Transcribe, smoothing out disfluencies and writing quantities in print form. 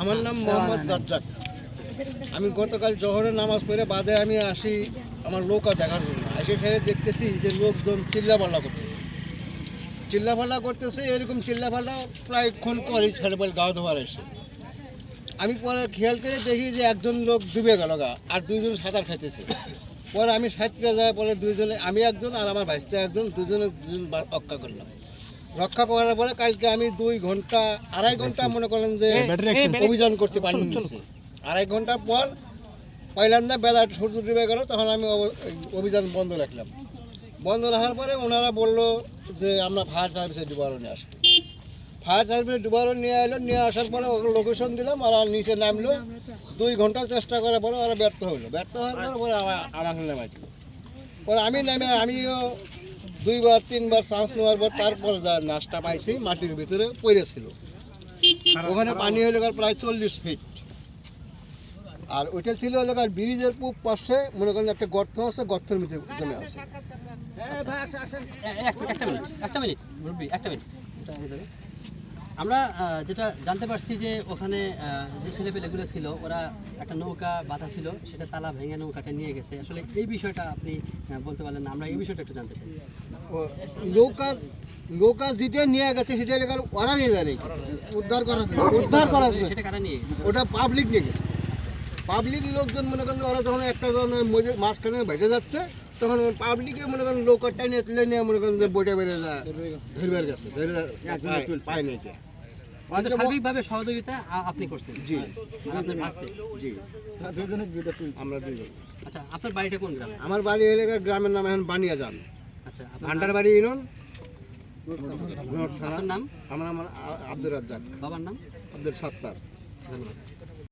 আমার নাম মোহাম্মদ রাজ্জাক। আমি গতকাল জোহরের নামাজ পড়ে বাদে আমি আসি আমার নৌকা দেখার জন্য। এসে সেখানে দেখতেছি যে লোকজন চিল্লাপাল্লা করতেছে। এরকম চিল্লাপাল্লা প্রায়ক্ষণ করে ছেলেপাল গাও ধোয়ার এসে। আমি পরে খেয়াল করে দেখি যে একজন লোক ডুবে গেল গা, আর দুইজন সাঁতার খাইতেছে। পরে আমি সাঁতরে যাওয়ার পরে দুইজনে, আমি একজন আর আমার ভাইস্তে একজন, দুজন রক্ষা করলাম। রক্ষা করার পরে কালকে আমি 2.5 ঘন্টা মনে করেন যে অভিযান করছি পানির নিচে। 2.5 ঘন্টা পর পাইলাম না, বেলা সূর্য ডুবে গেল, তখন আমি অভিযান বন্ধ রাখলাম। বন্ধ রাখার পরে ওনারা বললো যে আমরা ফায়ার সার্ভিসে ডুবারো নিয়ে আসবো। ফায়ার সার্ভিসে ডুবারো নিয়ে এলো, নিয়ে আসার পরে ওকে লোকেশন দিলাম, ওরা নিচে নামলো। 2 ঘন্টা চেষ্টা করার পরে ওরা ব্যর্থ হলো। ব্যর্থ হওয়ার পরে আমাকে নামাই দিল। পরে আমি নেমে আমিও 2-3বার চান্স নেওয়ার পর তারপর যা নাশটা পাইছি মাটির ভিতরে পড়েছিল। ওখানে পানি হলো প্রায় 40 ফিট। আর ওইটা ছিল এলাকার ব্রিজের পূব পাশে মনে করেন একটা গর্ত আছে, গর্তের মধ্যে জমে আছে। একটা মিনিট আমরা যেটা জানতে পারছি যে ওখানে যে ছেলেপেলেগুলো ছিল ওরা একটা নৌকা বাঁধা ছিল, সেটা তালা ভেঙে নৌকাটা নিয়ে গেছে। আসলে এই বিষয়টা আপনি বলতে পারলেন না, আমরা এই বিষয়টা একটু জানতে চাই। নৌকা যেটা নিয়ে গেছে সেটা এলাকার ওরা নিয়ে যায় নাকি উদ্ধার করার সেটা কারা নিয়ে গেছে? ওটা পাবলিক নিয়ে গেছে। পাবলিক লোকজন মনে করেন ওরা যখন একটা মাঝখানে ভেসে যাচ্ছে, তখন পাবলিকে মনে করেন নৌকার টাইনে তুলে নিয়ে মনে করেন যে বইটা বেড়ে যায় ধরবার গেছে, পায় নিয়েছে। সার্বিকভাবে সহযোগিতা আপনি করছেন? জি। আপনার ভাস্তে? জি, আমরা দুজন। আচ্ছা, আপনার বাড়িটা কোন গ্রাম? আমার বাড়ি এলাকার গ্রামের নাম এখন বানিয়াজান। আচ্ছা, ভান্ডার বাড়ি ইউনিয়ন, আপনার নাম? আমার আব্দুর রাজ্জাক। বাবার নাম? আব্দুল সাত্তার। ধন্যবাদ।